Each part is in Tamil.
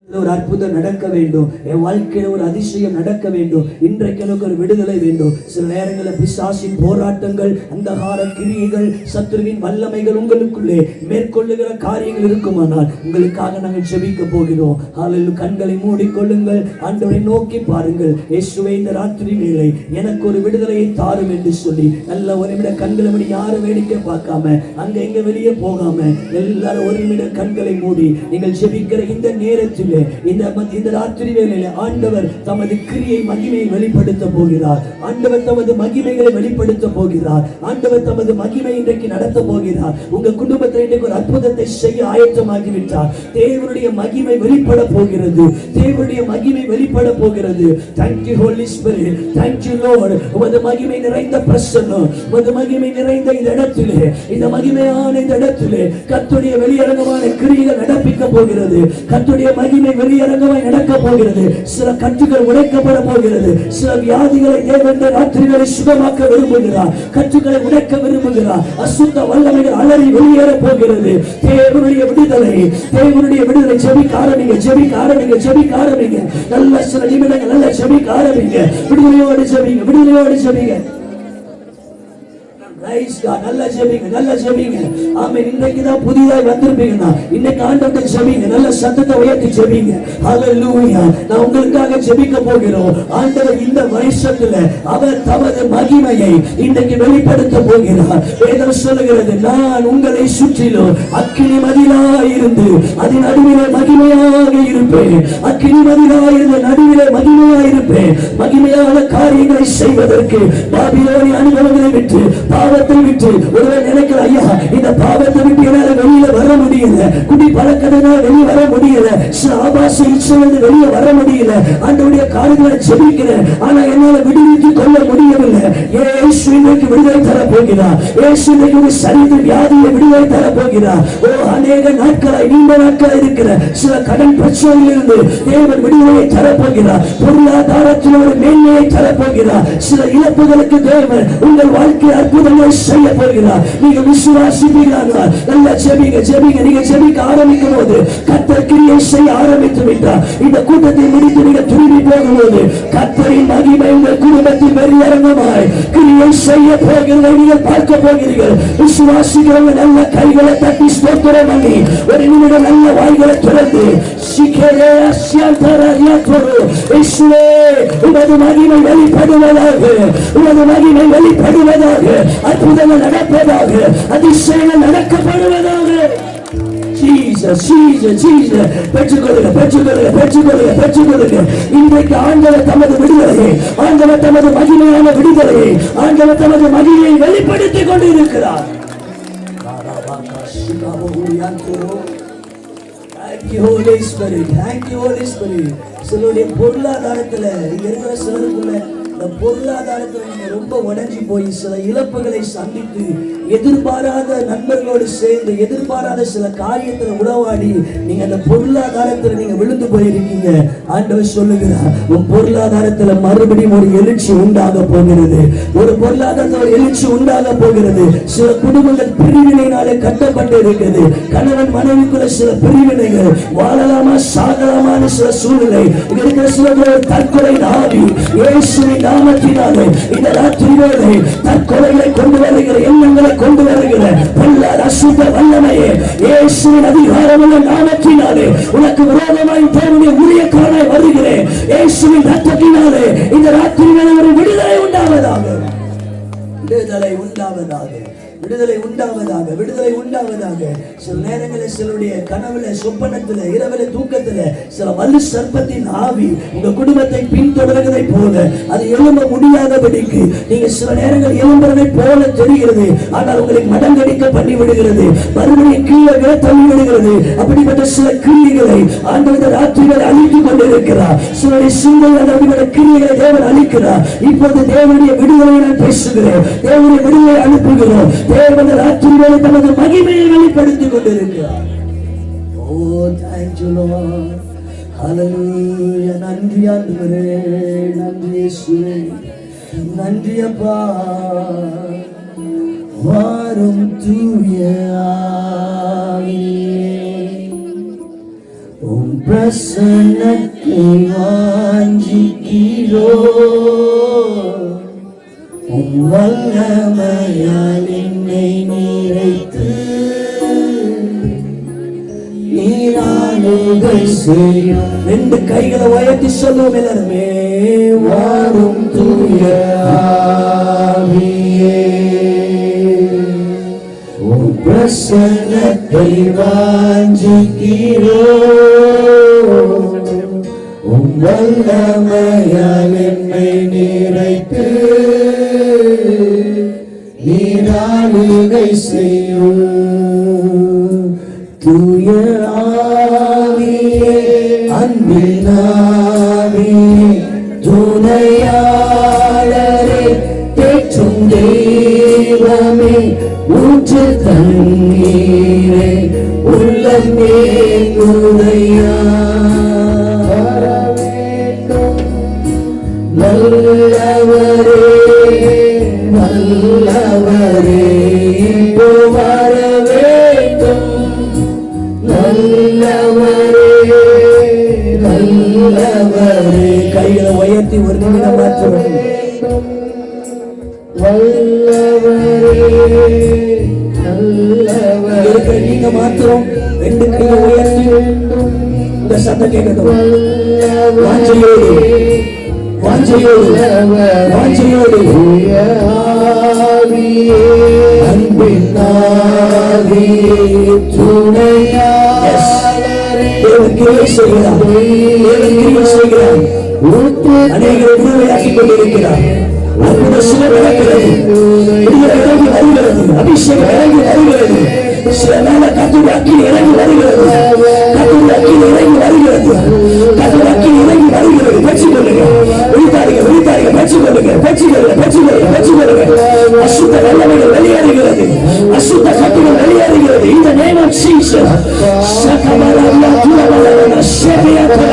ஒரு அற்புதம் நடக்க வேண்டும், என் வாழ்க்கையில ஒரு அதிசயம் நடக்க வேண்டும், இன்றைக்கு எனக்கு ஒரு விடுதலை வேண்டும். சில நேரங்களில் பிசாசின் போராட்டங்கள், அந்தகார கிரியைகள், சத்துருவின் வல்லமைகள் உங்களுக்குள்ளே மேற்கொள்ளுகிற காரியங்கள் இருக்குமானால் உங்களுக்காக நாங்கள் ஜெபிக்க போகிறோம். ஹல்லேலூயா. கண்களை மூடிக்கொள்ளுங்கள், ஆண்டவரை நோக்கி பாருங்கள். இயேசுவே, இந்த ராத்திரி வேளை எனக்கு ஒரு விடுதலையை தாரும் என்று சொல்லி நல்ல ஒரு நிமிட கண்களை மூடி, யாரும் வேடிக்கை பார்க்காம அங்க எங்க வெளியே போகாம எல்லாரும் ஒரு நிமிட கண்களை மூடி நீங்கள் ஜெபிக்கிற இந்த நேரத்தில் இந்த ராத்திரி வேளையிலே ஆண்டவர் தமது கிரியை மகிமையை வெளிப்படுத்த போகிறார். ஆண்டவர் தமது மகிமைகளை வெளிப்படுத்த போகிறார். ஆண்டவர் தமது மகிமை இன்றைக்கு நடத்த போகிறார். உங்க குடும்பத்தில் இன்றைக்கு ஒரு அற்புதத்தை செய்ய ஆயத்தமாகிவிட்டார். தேவனுடைய மகிமை வெளிப்பட போகிறது. தேவனுடைய மகிமை வெளிப்பட போகிறது. Thank you Holy Spirit. Thank you Lord. உமது மகிமை நிறைந்த பிரசன்னம், உமது மகிமை நிறைந்த இந்த இடத்திலே, இந்த மகிமையான இந்த இடத்திலே கர்த்தருடைய வெளியரங்கமான கிரியைகள் நடப்பிக்க போகிறது. கர்த்தருடைய மகிமை வெளியரங்கமாய் நடக்க போகிறது. சில கட்டுகள் உடைக்கப்பட போகிறது. சில வியாதிகளை தேவன் ராத்திரிகளை சுகமாக்க விரும்புகிறார். கட்டுகளை உடைக்க விரும்புகிறார். அசுத்த வல்லமைகள் அலறி வெளியேற போகிறது. தேவனுடைய விடுதலை, தேவனுடைய விடுதலை. ஜெபிக்க ஆரம்பிங்க, ஜெபிக்க ஆரம்பிங்க, ஜெபிக்க ஆரம்பிங்க. நல்ல சில நிமிடங்கள் நல்ல ஜெபிக்க ஆரம்பிங்க. விடுதலையோடு ஜெபிங்க, விடுதலையோடு ஜெபிங்க. நல்லா ஜெபிங்க, நல்லா ஜெபிங்க. ஆமென். இன்னைக்கு தான் புதிதாக வந்திருப்பீங்கன்னா இன்னைக்கு ஆண்டவரை ஜெபிங்க, நல்ல சத்தத்தை உயர்த்தி ஜெபிங்க. ஹல்லேலூயா. நான் உங்களுக்காக ஜெபிக்க போகிறோம். ஆண்டவர் இந்த வருஷத்துல அவர் தமது மகிமையை இன்னைக்கு வெளிப்படுத்த போகிறார். வேதம் சொல்லுகிறது, நான் உங்களை சுற்றிலும் அக்கினி மதிலாய் இருந்து அதன் நடுவிலே மகிமையாக இருப்பேன். அக்கினி மதிலாய் இருந்து நடுவிலே மகிமையாக இருப்பேன். மகிமையான காரியங்களை செய்வதற்கு பாபிலோனிய அனுபவங்களை விட்டு, பாவத்தை விட்டு, ஒருவர் நினைக்கிற, ஐயா இந்த பாவத்தை விட்டு என்னால வெளியில வர முடியல, குடி பழக்கத்தினால வெளியே வர முடியல, ஆபாச இச்சையிலிருந்து வெளியே வர முடியல, ஆண்டவருடைய காரியங்களை ஜெபிக்கிறேன், ஆனா என்னால விடுவித்து கொள்ள முடியவில்லை. இயேசு இன்றைக்கு விடுதலை தர போகிறார். இயேசு இன்றைக்கு ஒரு சரீர வியாதியை விடுதலை தர போகிறார். ஓ, அநேக நாட்களாய், நீண்ட நாட்களாய் இருக்கிற சில கடன் பிரச்சனையிலிருந்து தேவன் விடுதலையை தரப்போகிறார். பொருளாதாரத்தில் ஒரு மேன்மையை தரப்போகிறார். சில இழப்புகளுக்கு தேவன் உங்கள் வாழ்க்கை அற்புதங்களை செய்ய போகிறார். நீங்க விசுவாசிப்பீர்களா? நல்ல ஜெபிங்க, ஜெபிங்க. நீங்க ஜெபிக்க ஆரம்பிக்கும் போது கர்த்தர் கிரியை செய்ய ஆரம்பித்து விட்டார். இந்த கூட்டத்தை முடித்து நீங்க திரும்பி போகும்போது கர்த்தரின் மகிமை உங்கள் குடும்பத்தில் வெளியரங்கமாய் கிரியை செய்ய போகிறதை நீங்கள் பார்க்க போகிறீர்கள். விசுவாசிக்கிறவங்க நல்ல கைகளை தட்டி ஸ்தோத்திரம் பண்ணி ஒரு நிமிடம் நல்ல வாய்களை திறந்து உமது மகிமை வெளிப்படுவதாக, உமது மகிமை வெளிப்படுவதாக, அற்புதங்கள் நடப்பதாக, அதிசயங்கள் நடக்கப்படுவதாக. பெற்றுக்கொள்ளுங்க, பெற்றுக்கொள்ளுங்க, பெற்றுக்கொள்ளுங்க, பெற்றுக்கொள்ளுங்க. இன்றைக்கு ஆண்டவர் தமது விடுதலையை, ஆண்டவர் தமது மகிமையான விடுதலையை, ஆண்டவர் தமது மகிமையை வெளிப்படுத்திக் கொண்டிருக்கிறார். Thank you Holy Spirit. Thank you Holy Spirit. சிலருடைய பொருளாதாரத்துல இங்க இருக்கிற சிலருக்குள்ள இந்த பொருளாதாரத்துல நீங்க ரொம்ப உடைஞ்சி போய் சில இழப்புகளை சந்தித்து எதிர்பாராத நண்பர்களோடு சேர்ந்து எதிர்பாராத சில காரியத்துல உறவாடி நீங்க அந்த பொருளாதாரத்துல நீங்க விழுந்து போயிருக்கீங்க. ஆண்டவர் சொல்லுகிறார், உன் பொருளாதாரத்துல மறுபடியும் ஒரு எழுச்சி உண்டாக போகிறது. ஒரு பொருளாதாரத்துல ஒரு எழுச்சி உண்டாக போகிறது. சில குடும்பங்கள் பிரிவினையினாலே கட்டப்பட்டு இருக்கிறது. கணவன் மனைவிக்குள்ள சில பிரிவினைகள், வாழலாமா சாகலாமான சில சூழ்நிலை, இருக்கிற சில தற்கொலை ஆவி இயேசுவின் நாமத்தினாலே இந்த ராத்திரி வேளை தற்கொலைகளை கொண்டு வருகிற எண்ணங்களை கொண்டு வருகிற பொல்லாத அசுத்த வல்லமையே இயேசுவின் அதிகாரமுள்ள நாமத்தினாலே உனக்கு விரோதமாய் தேவனுடைய ஊழியக்காரனாய் வருகிறேன். இயேசுவின் ரத்தத்தினாலே இந்த ராத்திரி வேளை ஒரு விடுதலை உண்டாவதாக, விடுதலை உண்டாவதாக, விடுதலை உண்டாவதாக, விடுதலை உண்டாவதாக. சில நேரங்களில் சிலருடைய கனவுல, சொப்பனத்துல, இரவுல, தூக்கத்துல சில வலு சர்ப்பத்தின் ஆவி உங்க குடும்பத்தை பின்தொடர்வதை போல அது எழும்ப முடியாதபடிக்கு நீங்க சில நேரங்கள் எழும்புறதை போல தெரிகிறது. ஆனால் உங்களுக்கு மடங்கடிக்க பண்ணி விடுகிறது, மறுபடியும் கீழே விட தள்ளி விடுகிறது. அப்படிப்பட்ட சில கிரியைகளை ஆண்டவர் ராத்திரிகளை அழித்துக் கொண்டிருக்கிறார். சிலருடைய சிந்தைகளை கிரியைகளை தேவன் அழிக்கிறார். இப்போது தேவனுடைய விடுதலை நான் பேசுகிறேன், தேவனுடைய விடுதலை அனுப்புகிறோம். தேவன் ராத்திரிகளை தமது மகிமையை வெளிப்படுத்திக் கொண்டிருக்கிறார். ஓ, thank you Lord. ஹல்லேலூயா. நன்றி ஆண்டவரே, நன்றி இயேசுவே, நன்றி அப்பா. வாரும் தூய ஆவியே, உம் பிரசன்னத்தை வாஞ்சிக்கிறோ உம் வல்லமையால் என்னை நிறைத்து நீராளுகை செய்யும். ரெண்டு கைகளை உயர்த்தி சொல்லுவோம் எல்லாருமே. வாரும் தூய ஆவியே உம் பிரசன்னத்தை வாஞ்சிக்கிறோ உம் வல்லமையால் என்னை நிறைத்து நீராளுகை செய்யும். தூய ஆவியே அன்பின் ஆவியே துணையாளரே தேற்றும் தெய்வமே ஊற்று தண்ணீரே உள்ளமே துணையா நல்லவரே நல்லவரே வர வேண்டும் நல்லவரே நல்லவரே. கைகளை உயர்த்தி ஒரு நிமிடம் மாற்ற வல்லவரே நீங்க மாத்திரம் ரெண்டு கையை உயர்த்தி இந்த சத்தம் கேட்கணும். வாஞ்சையோடு வாஞ்சையோடு வாஞ்சையோடு அன்பின் ஆவியே துணையாளரே தேவன் கிரியை செய்கிறார். தேவன் கிரியை செய்கிறார். அநேகரை விடுதலையாக்கிக் கொண்டிருக்கிறார். அற்புத சுகம் நடக்கிறது. விடுதலை இறங்கி வருகிறது. அபிஷேகம் இறங்கி வருகிறது. சில மேல கத்துடைய அக்கினி இறங்கி வருகிறது. கத்துடைய அக்கினி இறங்கி வருகிறது. கத்துடைய அக்கினி இறங்கி வருகிறது. பெற்றுக்கொள்ளுங்க. விழித்தாருங்க விழித்தாருங்க. பெற்றுக்கொள்ளுங்க பெற்றுக்கொள்ளுங்க பெற்றுக்கொள்ளுங்க பெற்றுக்கொள்ளுங்க. அசுத்த வல்லமைகள் வெளியேறுகிறது. அசுத்த கட்டுகள் வெளியேறுகிறது. இந்த நேம் ஆஃப் ஜீசஸ் சகமலா துலமலா ஷேபியாத்ரா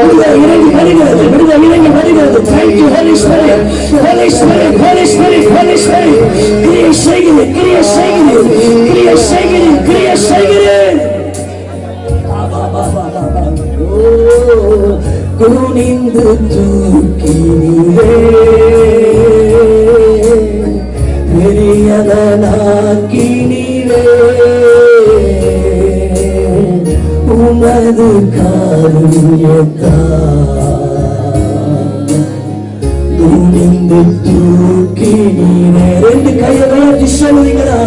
விடுதலை இறங்கி வருகிறது. விடுதலை இறங்கி வருகிறது. Thank you Holy Spirit. Holy Spirit, Holy Spirit, Holy Spirit. கிரியை செய்கிறேன் கிரியை செய்கிறேன் கிரியை செய்கிறேன் கிரியை செய்கிறேன். குனிந்து தூக்கினீரே பெரியவனாக்கினீரே உமது காரியத்தால் குனிந்து தூக்கினீரே. ரெண்டு கையை உயர்த்தி சொல்லுவீங்களா?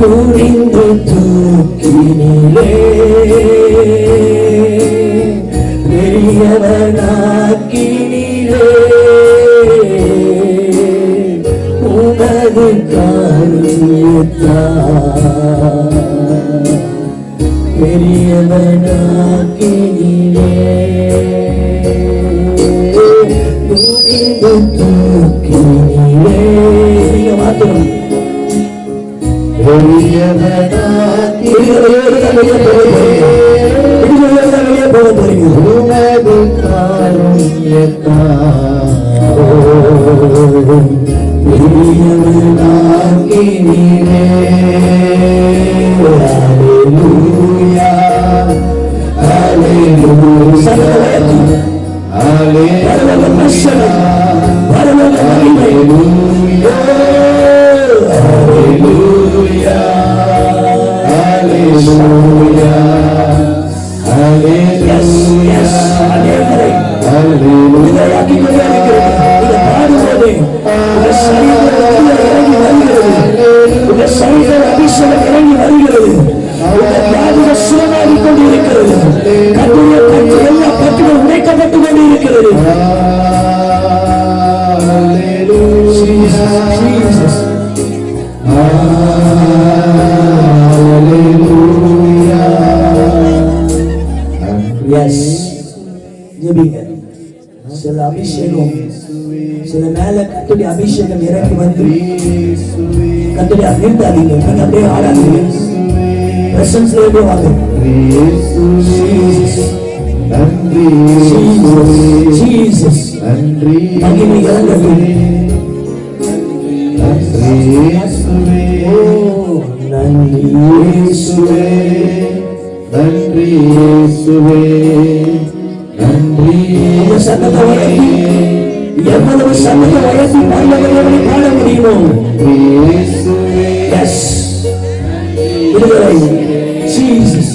குனிந்து தூக்கினீரே பெரியவனாக்கினீரே உமது காரியத்தால் பெரியவனாக்கினீரே தூக்கினீரே. நீங்க மாத்திரம் பெரியவனாக்கி போக போறீங்க. உமது காரியத்தால் பெரியவனாக்கினீரே. ஹல்லேலூயா ஹல்லேலூயா ஹல்லேலூயா அபிஷேகம் இறங்கி வருகிறது. சுகமாகிக் கொண்டிருக்கிறது. கட்டுடைய கட்டு எல்லா கட்டுகள் உடைக்கப்பட்டுக் கொண்டிருக்கிறது. சில அபிஷேகம் சில மேல கட்டுடைய அபிஷேகம் இறங்கி வந்து கட்டுடைய நிறுத்தாதீங்க. நீங்க அப்படியே ஆடாதீங்க. பிரசன்ஸ்ல வாங்க. நன்றி ஜீசஸ் நன்றி மகிமை இறங்கட்டும். நன்றி இயேசுவே நன்றி இயேசுவே நன்றி இயேசுவே இயேசுவே நன்றி. உங்க சத்தத்தை உயர்த்தி, எவ்வளவு சத்தத்தை உயர்த்தி பாடல்களை பாட முடியுமோ. எஸ், விடுதலை. ஜீசஸ்.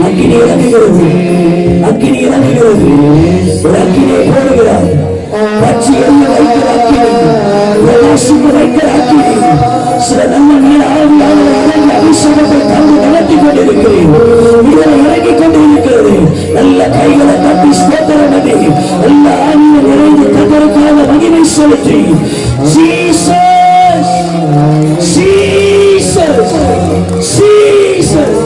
அக்கினி இறங்குகிறது, அக்கினி இறங்குகிறது. ஒரு அக்கினியை போடுகிறார். பற்றி எரிய வைக்கிற அக்கினி, பிரகாசிக்க வைக்கிற அக்கினி. சில நல்ல நீர் ஆவியானவர் அபிஷேகத்தை தந்து நடத்தி கொண்டிருக்கிறேன். விடுதலை இறங்கிக் கொண்டிருக்கிறது. நல்ல கைகளை தட்டி ஸ்தோத்திரம் பண்ணி, நல்ல ஆவியை நிறைந்து கர்த்தருக்காக மகிமை செலுத்தி, ஜீசஸ் ஜீசஸ் ஜீசஸ்.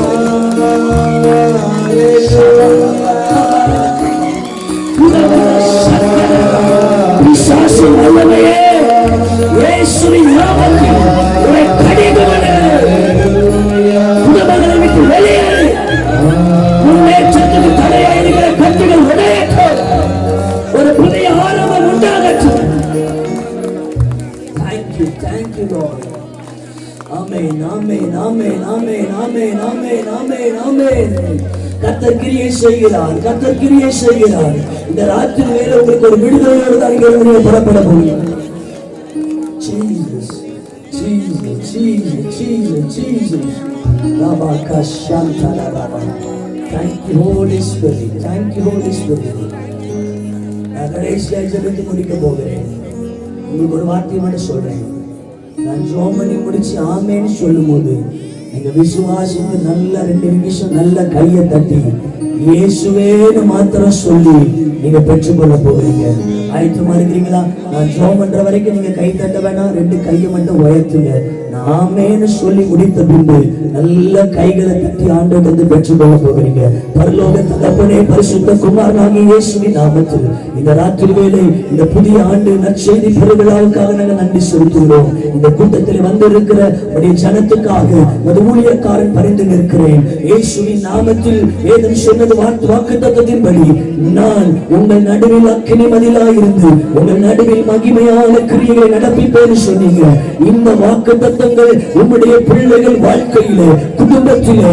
பிசாசின் வல்லமையே, இயேசுவின் நாமத்தில் உன்னை கடிந்து கொண்டு குடும்பங்களை விட்டு வெளியேறு. முன்னேற்றத்துக்கு தடையாயிருக்கிற கட்டுகள் உடையட்டும். ஒரு புதிய ஆரம்பம் உண்டாகட்டும். Thank you Lord. ஆமென் ஆமென் ஆமென் ஆமென் ஆமென் ஆமென் ஆமென் ஆமென். கர்த்தர் கிரியை செய்கிறார், கர்த்தர் கிரியை செய்கிறார். இந்த ராத்திரி வேளை உங்களுக்கு ஒரு விடுதலையோடு தான் நீங்க புறப்பட முடியும். Jesus Jesus Jesus Jesus Jesus. ராபா கஷாந்தா ராபா. Thank you Holy Spirit. Thank you Holy Spirit. நான் கடைசியா ஜெபித்து முடிக்க போகிறேன். உங்களுக்கு ஒரு வார்த்தை மட்டும் சொல்றேன். நான் ஜெபம் பண்ணி முடிச்சு ஆமென்னு சொல்லும் போது நீங்க விசுவாசித்து நல்ல 2 நிமிஷம் நல்ல கையை தட்டி இயேசுவேன்னு மாத்திரம் சொல்லி நீங்க பெற்றுக்கொள்ள போகிறீங்க. ஆயத்தமா இருக்கிறீங்களா? நான் ஜெபம் பண்ற வரைக்கும் நீங்க கை தட்ட வேணாம், 2 கையை மட்டும் உயர்த்துங்க. நான் ஆமென்னு சொல்லி முடித்த பின்பு நல்ல கைகளை தட்டி ஆண்டவரிடந்து பெற்றுக்கொள்ள போகிறீங்க. பரலோக தகப்பனே, பரிசுத்த குமாரனாகிய இயேசுவின் நாமத்தில் இந்த ராத்திரி வேளை இந்த புதிய ஆண்டு நற்செய்தி பெருவிழாவுக்காக நாங்கள் நன்றி செலுத்துகிறோம். இந்த கூட்டத்தில் வந்திருக்கிற உடைய ஜனத்துக்காக ஒரு ஊழியக்காரன் பரிந்து நிற்கிறேன். இயேசுவின் நாமத்தில் வேதம் சொன்னது வாக்குத்தத்தத்தின்படி நான் உங்கள் நடுவில் அக்கினி மதிலாயிருந்து உங்கள் நடுவில் மகிமையான கிரியைகளை நடப்பிப்பேன்னு சொன்னீங்க. இந்த வாக்குத்தத்தங்கள் உம்முடைய பிள்ளைகள் வாழ்க்கையிலே குடும்பத்திலே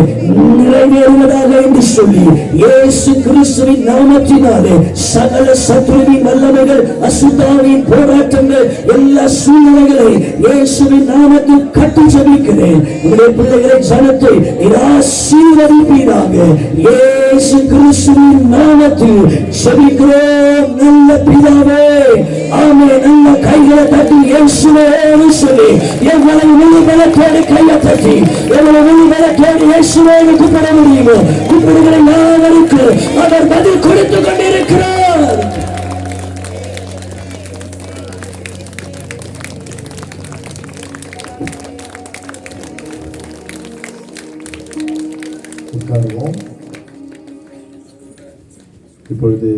நிறைவேறுவதாக என்று சொல்லி இயேசு கிறிஸ்துவின் நாமத்தினாலே சகல சத்துருவின் வல்லமைகள், அசுத்தாவின் போராட்டங்கள், எல்லா சூழ்நிலைகளை இயேசுவின் நாமத்தில் கட்டி ஜெபிக்கிறேன். உங்களுடைய பிள்ளைகளை ஜனத்தை ஆசீர்வதிப்பீராக. இயேசு கிறிஸ்துவின் நாமத்தில் ஜெபிக்கிறோம் நல்ல பிதாவே, ஆமென். நல்ல கைகளை தட்டி இயேசுவே சொல்லி எவ்வளவு வெளிபலத்தோடு கையை தட்டி எவ்வளவு வெளிபலத்தோடு இயேசுவே கூப்பிட முடியுமோ கூப்பிடுகிற யாவருக்கு அவர் பதில் கொடுத்து கொண்டிருக்கிறார். இப்பொழுது